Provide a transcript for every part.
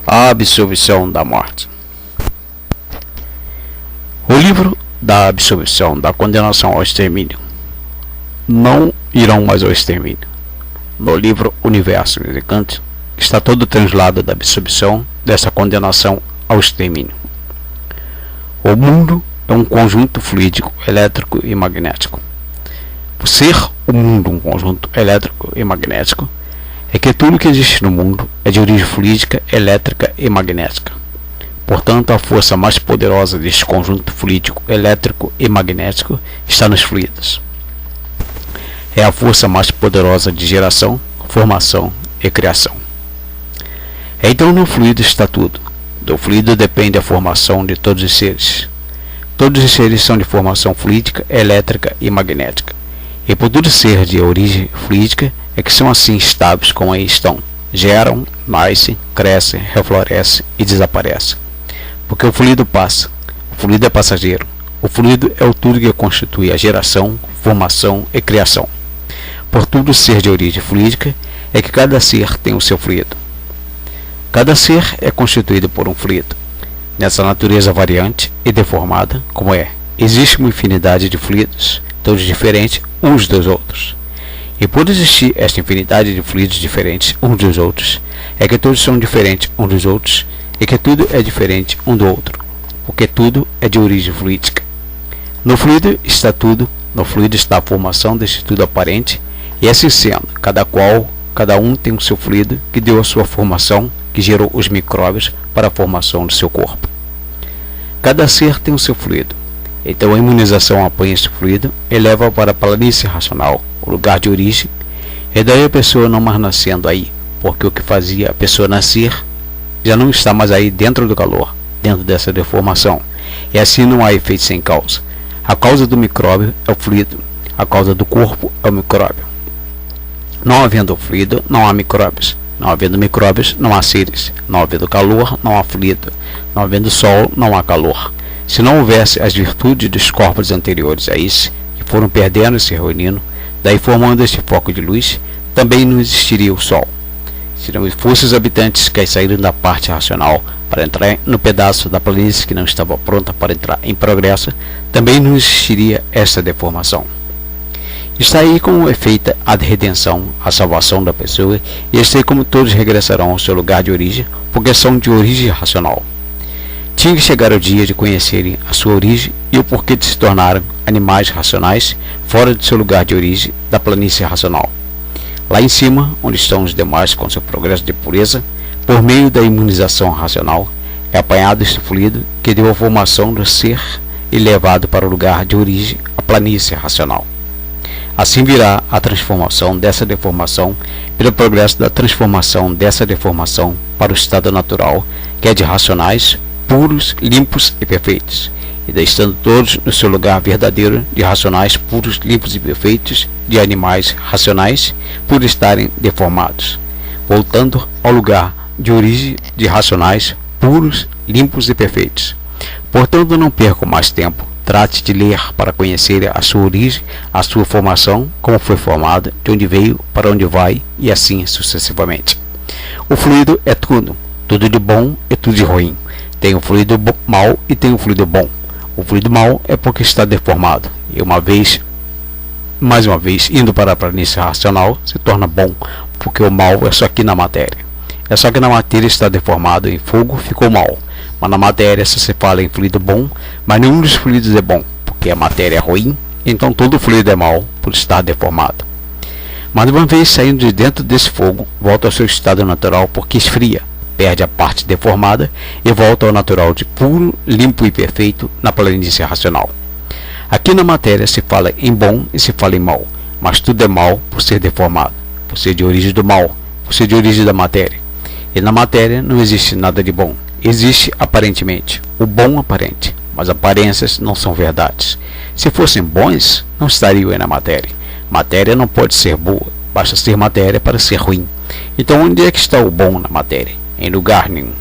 A absolvição da morte. O livro da absolvição da condenação ao extermínio. Não irão mais ao extermínio. No livro Universo de Kant está todo o translado da absolvição dessa condenação ao extermínio. O mundo é um conjunto fluídico, elétrico e magnético. Por ser o mundo um conjunto elétrico e magnético, é que tudo que existe no mundo é de origem fluídica, elétrica e magnética. Portanto, a força mais poderosa deste conjunto fluídico, elétrico e magnético está nos fluidos. É a força mais poderosa de geração, formação e criação. Então no fluido está tudo. Do fluido depende a formação de todos os seres. Todos os seres são de formação fluídica, elétrica e magnética. E por tudo ser de origem fluídica, é que são assim estáveis como aí estão. Geram, nascem, crescem, reflorescem e desaparecem. Porque o fluido passa. O fluido é passageiro. O fluido é o tudo que constitui a geração, formação e criação. Por tudo ser de origem fluídica, é que cada ser tem o seu fluido. Cada ser é constituído por um fluido. Nessa natureza variante e deformada, como é, existe uma infinidade de fluidos, todos diferentes uns dos outros. E por existir esta infinidade de fluidos diferentes uns dos outros, é que todos são diferentes uns dos outros, e que tudo é diferente um do outro, porque tudo é de origem fluídica. No fluido está tudo, no fluido está a formação deste tudo aparente, e assim sendo, cada um tem o seu fluido que deu a sua formação, que gerou os micróbios para a formação do seu corpo. Cada ser tem o seu fluido. Então a imunização apanha este fluido e leva para a planície racional, o lugar de origem, e daí a pessoa não mais nascendo aí, porque o que fazia a pessoa nascer já não está mais aí dentro do calor, dentro dessa deformação, e assim não há efeito sem causa. A causa do micróbio é o fluido, a causa do corpo é o micróbio. Não havendo fluido, não há micróbios. Não havendo micróbios, não há seres. Não havendo calor, não há fluido. Não havendo sol, não há calor. Se não houvesse as virtudes dos corpos anteriores a esse, que foram perdendo e se reunindo, daí formando este foco de luz, também não existiria o sol. Se não fossem os habitantes que saíram da parte racional para entrar no pedaço da planície que não estava pronta para entrar em progresso, também não existiria essa deformação. Está aí como é feita a redenção, a salvação da pessoa, e está aí como todos regressarão ao seu lugar de origem, porque são de origem racional. Tinha que chegar o dia de conhecerem a sua origem e o porquê de se tornarem animais racionais fora de seu lugar de origem da planície racional. Lá em cima, onde estão os demais com seu progresso de pureza, por meio da imunização racional, é apanhado este fluido que deu a formação do ser e levado para o lugar de origem, a planície racional. Assim virá a transformação dessa deformação pelo progresso da transformação dessa deformação para o estado natural, que é de racionais, puros, limpos e perfeitos, e daí estando todos no seu lugar verdadeiro de racionais, puros, limpos e perfeitos, de animais racionais, por estarem deformados, voltando ao lugar de origem de racionais, puros, limpos e perfeitos. Portanto, não perca mais tempo. Trate de ler para conhecer a sua origem, a sua formação, como foi formada, de onde veio, para onde vai, e assim sucessivamente. O fluido é tudo, tudo de bom e tudo de ruim. Tem o fluido mau e tem o fluido bom. O fluido mau é porque está deformado, e mais uma vez, indo para a planície racional, se torna bom, porque o mal é só aqui na matéria. É só que na matéria está deformado em fogo, ficou mal. Mas na matéria só se fala em fluido bom, mas nenhum dos fluidos é bom, porque a matéria é ruim, então todo fluido é mau por estar deformado. Mas uma vez saindo de dentro desse fogo, volta ao seu estado natural porque esfria, perde a parte deformada e volta ao natural de puro, limpo e perfeito na planície racional. Aqui na matéria se fala em bom e se fala em mal, mas tudo é mal por ser deformado, por ser de origem do mal, por ser de origem da matéria. E na matéria não existe nada de bom. Existe aparentemente o bom aparente, mas aparências não são verdades. Se fossem bons, não estariam aí na matéria. Matéria não pode ser boa, basta ser matéria para ser ruim. Então onde é que está o bom na matéria? Em lugar nenhum.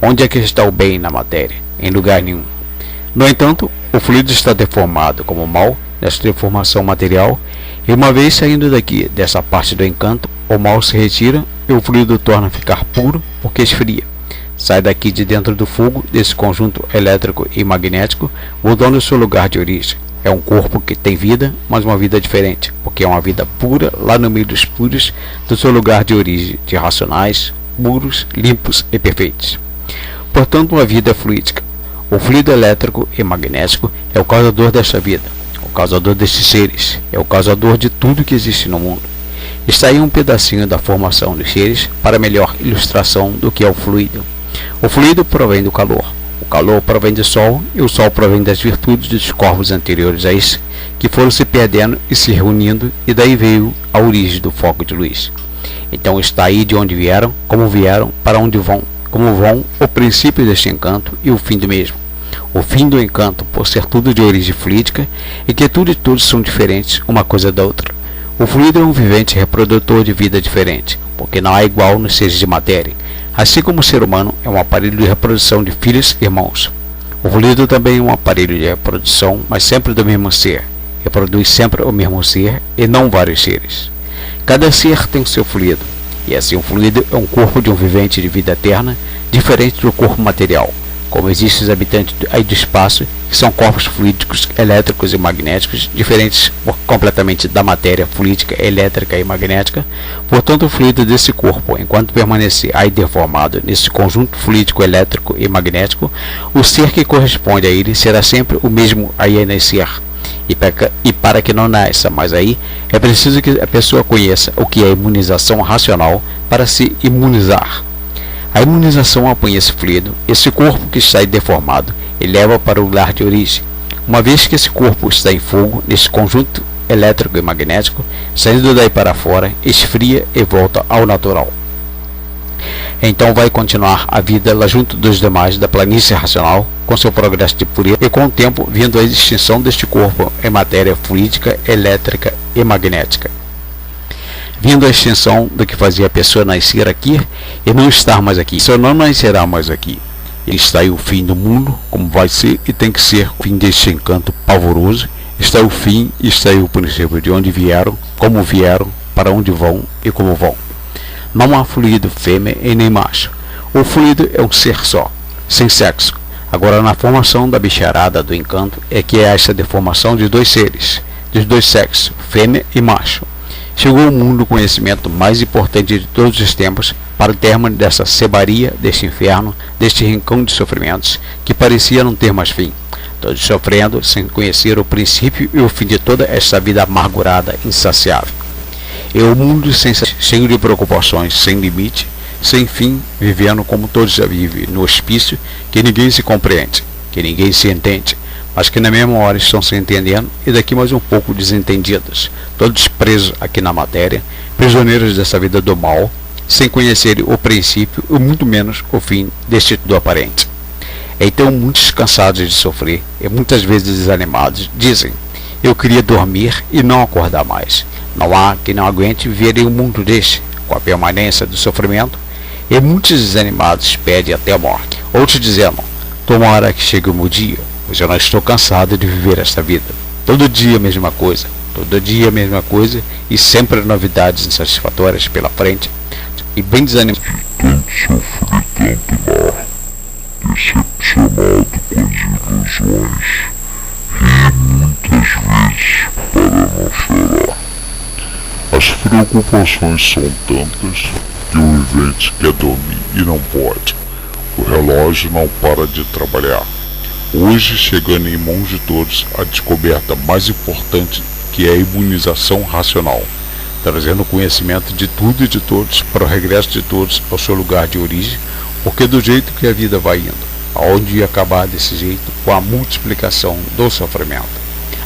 Onde é que está o bem na matéria? Em lugar nenhum. No entanto, o fluido está deformado como mal nessa deformação material, e uma vez saindo daqui, dessa parte do encanto, o mal se retira e o fluido torna a ficar puro porque esfria. sai daqui de dentro do fogo, desse conjunto elétrico e magnético, voltando ao seu lugar de origem. É um corpo que tem vida, mas uma vida diferente, porque é uma vida pura, lá no meio dos puros, do seu lugar de origem, de racionais, puros, limpos e perfeitos. Portanto, uma vida fluídica. O fluido elétrico e magnético é o causador desta vida, o causador destes seres, é o causador de tudo que existe no mundo. Está aí um pedacinho da formação dos seres para melhor ilustração do que é o fluido. O fluido provém do calor. O calor provém do sol e o sol provém das virtudes dos corpos anteriores a isso, que foram se perdendo e se reunindo, e daí veio a origem do foco de luz. Então está aí de onde vieram, para onde vão, como vão, o princípio deste encanto e o fim do mesmo. O fim do encanto, por ser tudo de origem fluídica, e que tudo e todos são diferentes uma coisa da outra. O fluido é um vivente reprodutor de vida diferente, porque não há igual nos seres de matéria, assim como o ser humano é um aparelho de reprodução de filhos e irmãos. O fluido também é um aparelho de reprodução, mas sempre do mesmo ser, reproduz sempre o mesmo ser e não vários seres. Cada ser tem o seu fluido, e assim o fluido é um corpo de um vivente de vida eterna, diferente do corpo material. Como existem os habitantes aí do espaço, que são corpos fluídicos, elétricos e magnéticos, diferentes completamente da matéria fluídica, elétrica e magnética. Portanto, o fluido desse corpo, enquanto permanecer aí deformado nesse conjunto fluídico, elétrico e magnético, o ser que corresponde a ele será sempre o mesmo aí a nascer. E para que não nasça mais aí, é preciso que a pessoa conheça o que é imunização racional para se imunizar. A imunização apanha esse fluido, esse corpo que está aí deformado, e leva para o lugar de origem. Uma vez que esse corpo está em fogo, nesse conjunto elétrico e magnético, saindo daí para fora, esfria e volta ao natural. Então vai continuar a vida lá junto dos demais da planície racional, com seu progresso de pureza, e com o tempo vindo a extinção deste corpo em matéria fluídica, elétrica e magnética. Vindo a extinção do que fazia a pessoa nascer aqui e não estar mais aqui. Só não nascerá mais aqui. Está aí o fim do mundo, como vai ser e tem que ser o fim deste encanto pavoroso. Está aí o fim e está aí o princípio de onde vieram, como vieram, para onde vão e como vão. Não há fluido fêmea e nem macho. O fluido é um ser só, sem sexo. Agora, na formação da bicharada do encanto é que é essa deformação de dois seres, dos dois sexos, fêmea e macho. Chegou ao mundo o conhecimento mais importante de todos os tempos para o término dessa cebaria, deste inferno, deste rincão de sofrimentos que parecia não ter mais fim, todos sofrendo sem conhecer o princípio e o fim de toda esta vida amargurada, insaciável. E o mundo cheio de preocupações, sem limite, sem fim, vivendo como todos já vivem, no hospício, que ninguém se compreende, que ninguém se entende, mas que na mesma hora estão se entendendo e daqui mais um pouco desentendidos, todos presos aqui na matéria, prisioneiros dessa vida do mal, sem conhecerem o princípio e muito menos o fim deste do aparente. Então muitos cansados de sofrer e muitas vezes desanimados dizem: eu queria dormir e não acordar mais. Não há quem não aguente viver em um mundo deste, com a permanência do sofrimento, e muitos desanimados pedem até a morte. Outros dizendo: tomara que chegue o meu dia, pois eu não estou cansado de viver esta vida. Todo dia a mesma coisa, e sempre novidades insatisfatórias pela frente, e bem desanimado. Tanto sofrer, tanto mal, decepcionado com as ilusões, ri muitas vezes para não chorar. As preocupações são tantas que o vivente quer dormir e não pode. O relógio não para de trabalhar. Hoje, chegando em mãos de todos a descoberta mais importante, que é a imunização racional, trazendo o conhecimento de tudo e de todos para o regresso de todos ao seu lugar de origem, porque do jeito que a vida vai indo, aonde ia acabar desse jeito, com a multiplicação do sofrimento,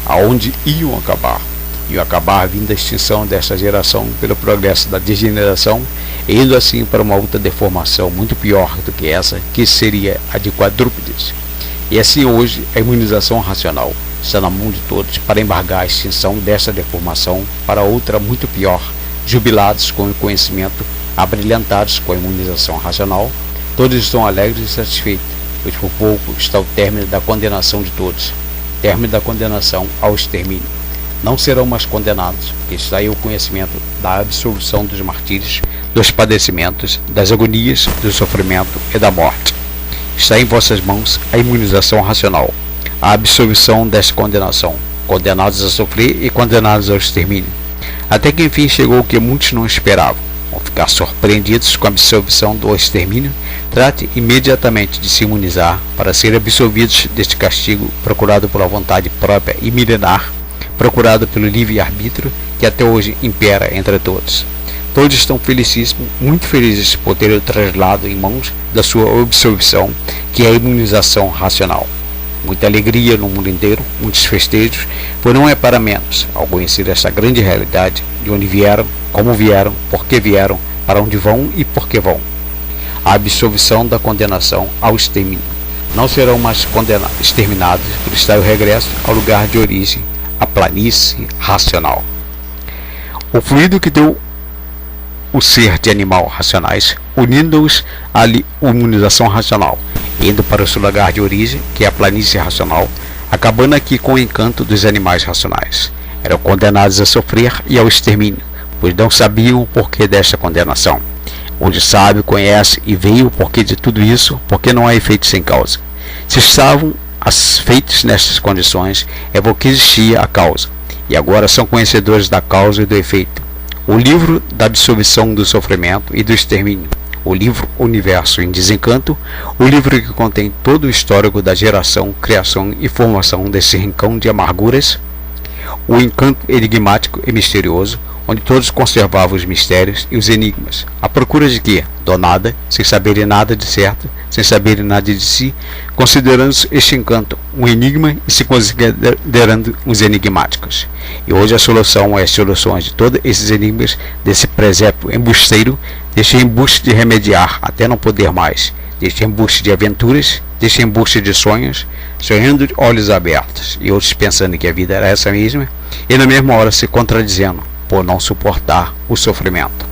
aonde iam acabar vindo a extinção dessa geração pelo progresso da degeneração, e indo assim para uma outra deformação muito pior do que essa, que seria a de quadrúpedes. E assim hoje a imunização racional está na mão de todos para embargar a extinção dessa deformação para outra muito pior, jubilados com o conhecimento, abrilhantados com a imunização racional. Todos estão alegres e satisfeitos, pois por pouco está o término da condenação de todos, término da condenação ao extermínio. Não serão mais condenados, porque está aí o conhecimento da absolução dos martírios, dos padecimentos, das agonias, do sofrimento e da morte. Está em vossas mãos a imunização racional, a absolvição desta condenação, condenados a sofrer e condenados ao extermínio. Até que enfim chegou o que muitos não esperavam. Vão ficar surpreendidos com a absolvição do extermínio. Trate imediatamente de se imunizar para ser absolvidos deste castigo procurado pela vontade própria e milenar, procurado pelo livre-arbítrio que até hoje impera entre todos. Todos estão felicíssimos, muito felizes por ter o traslado em mãos da sua absolvição, que é a imunização racional. Muita alegria no mundo inteiro, muitos festejos, pois não é para menos ao conhecer esta grande realidade, de onde vieram, como vieram, por que vieram, para onde vão e por que vão. A absolvição da condenação ao extermínio. Não serão mais exterminados por estar o regresso ao lugar de origem, a planície racional. O fluido que deu o ser de animal racionais, unindo-os à imunização racional, indo para o seu lugar de origem, que é a planície racional, acabando aqui com o encanto dos animais racionais. Eram condenados a sofrer e ao extermínio, pois não sabiam o porquê desta condenação. Onde sabe, conhece e veio o porquê de tudo isso, porque não há efeito sem causa. Se estavam feitos nestas condições, é porque existia a causa, e agora são conhecedores da causa e do efeito. O livro da absolvição do sofrimento e do extermínio, o livro Universo em Desencanto, o livro que contém todo o histórico da geração, criação e formação desse rincão de amarguras, o encanto enigmático e misterioso, onde todos conservavam os mistérios e os enigmas, à procura de quê? Do nada, sem saberem nada de certo, sem saberem nada de si, considerando este encanto um enigma e se considerando uns enigmáticos. E hoje a solução é as soluções de todos esses enigmas, desse presépio embusteiro, deste embuste de remediar até não poder mais, deste embuste de aventuras, deste embuste de sonhos, sonhando de olhos abertos, e outros pensando que a vida era essa mesma, e na mesma hora se contradizendo, por não suportar o sofrimento.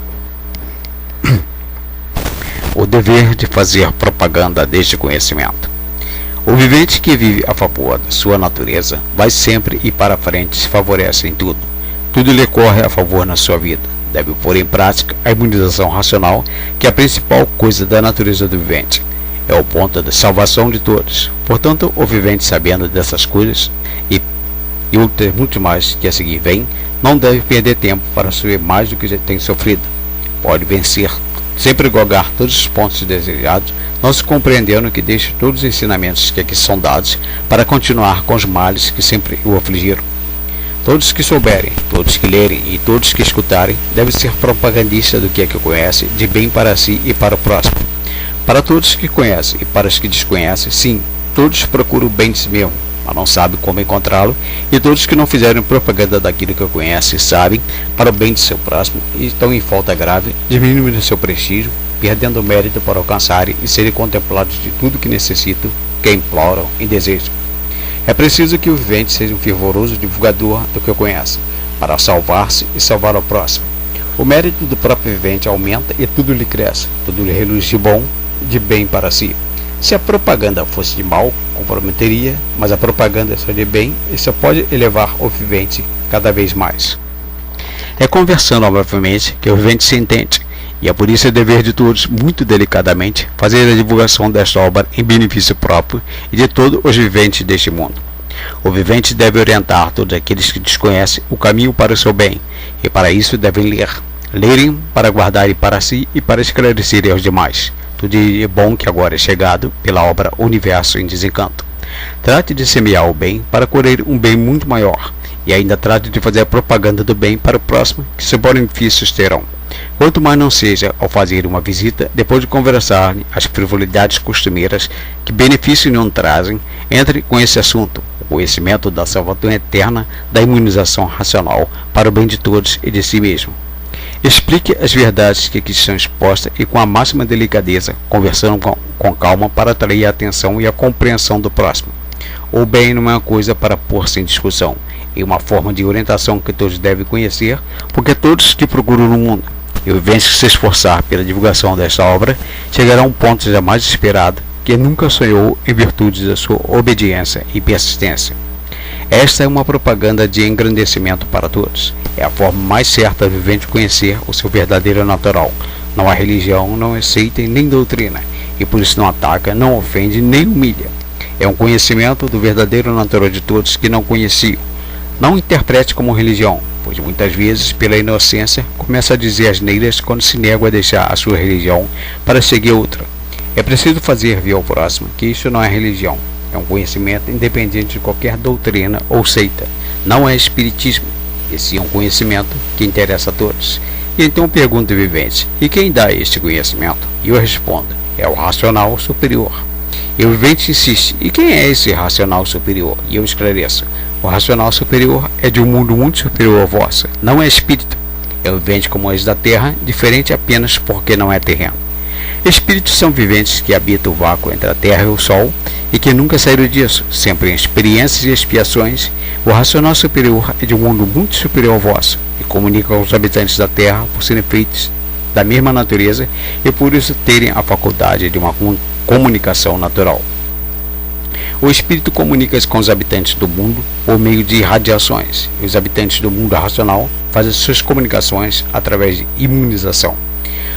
O dever de fazer propaganda deste conhecimento. O vivente que vive a favor da sua natureza vai sempre e para frente, se favorece em tudo. Tudo lhe corre a favor na sua vida. Deve pôr em prática a imunização racional, que é a principal coisa da natureza do vivente. É o ponto de salvação de todos. Portanto, o vivente, sabendo dessas coisas e outras muito mais que a seguir vem, não deve perder tempo para sofrer mais do que já tem sofrido. Pode vencer, sempre galgar todos os pontos desejados, não se compreendendo que deixe todos os ensinamentos que aqui são dados para continuar com os males que sempre o afligiram. Todos que souberem, todos que lerem e todos que escutarem devem ser propagandistas do que é que conhece, de bem para si e para o próximo. Para todos que conhecem e para os que desconhecem, sim, todos procuram o bem de si mesmo, mas não sabem como encontrá-lo, e todos que não fizerem propaganda daquilo que conhecem sabem para o bem de seu próximo e estão em falta grave, diminuindo seu prestígio, perdendo o mérito para alcançarem e serem contemplados de tudo que necessitam, que imploram e desejam. É preciso que o vivente seja um fervoroso divulgador do que conhece, para salvar-se e salvar o próximo. O mérito do próprio vivente aumenta e tudo lhe cresce, tudo lhe reluz de bom, de bem para si. Se a propaganda fosse de mal, comprometeria, mas a propaganda é só de bem e só pode elevar o vivente cada vez mais. É conversando amavelmente que o vivente se entende, e é por isso é dever de todos, muito delicadamente, fazer a divulgação desta obra em benefício próprio e de todos os viventes deste mundo. O vivente deve orientar todos aqueles que desconhecem o caminho para o seu bem, e para isso devem lerem para guardarem para si e para esclarecerem aos demais. Tudo é bom que agora é chegado pela obra Universo em Desencanto. Trate de semear o bem para colher um bem muito maior, e ainda trate de fazer a propaganda do bem para o próximo, que seus benefícios terão. Quanto mais não seja ao fazer uma visita, depois de conversar as frivolidades costumeiras que benefício não trazem, entre com esse assunto, o conhecimento da salvação eterna, da imunização racional para o bem de todos e de si mesmo. Explique as verdades que aqui estão expostas e com a máxima delicadeza, conversando com calma para atrair a atenção e a compreensão do próximo. O bem não é uma coisa para pôr-se em discussão, é uma forma de orientação que todos devem conhecer, porque todos que procuram no mundo e o vivente que se esforçar pela divulgação desta obra chegará a um ponto jamais esperado, que nunca sonhou em virtude da sua obediência e persistência. Esta é uma propaganda de engrandecimento para todos. É a forma mais certa do vivente conhecer o seu verdadeiro natural. Não há religião, não é seita nem doutrina. e por isso não ataca, não ofende nem humilha. É um conhecimento do verdadeiro natural de todos que não conheciam. Não interprete como religião, pois muitas vezes, pela inocência, começa a dizer asneiras quando se nega a deixar a sua religião para seguir outra. É preciso fazer ver ao próximo que isso não é religião, é um conhecimento independente de qualquer doutrina ou seita. Não é espiritismo, esse é um conhecimento que interessa a todos. E então pergunta o vivente: e quem dá este conhecimento? E eu respondo: é o racional superior. E o vivente insiste: e quem é esse racional superior? E eu esclareço: o racional superior é de um mundo muito superior ao vosso, não é espírito. É o vivente como anjo da terra, diferente apenas porque não é terreno. Espíritos são viventes que habitam o vácuo entre a terra e o sol e que nunca saíram disso, sempre em experiências e expiações. O racional superior é de um mundo muito superior ao vosso e comunica com os habitantes da terra por serem feitos da mesma natureza e por isso terem a faculdade de uma comunicação natural. O espírito comunica-se com os habitantes do mundo por meio de radiações, e os habitantes do mundo racional fazem suas comunicações através de imunização.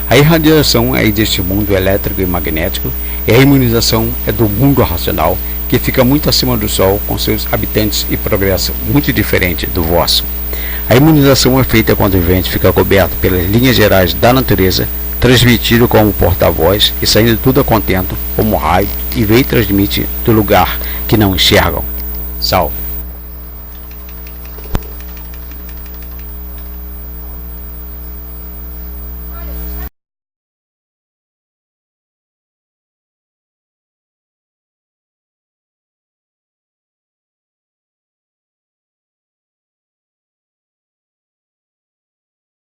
A irradiação é deste mundo elétrico e magnético, e a imunização é do mundo racional, que fica muito acima do Sol com seus habitantes e progresso muito diferente do vosso. A imunização é feita quando o vivente fica coberto pelas linhas gerais da natureza, transmitido como porta-voz e saindo tudo a contento, como raio, e veio e transmite do lugar que não enxergam. Salve!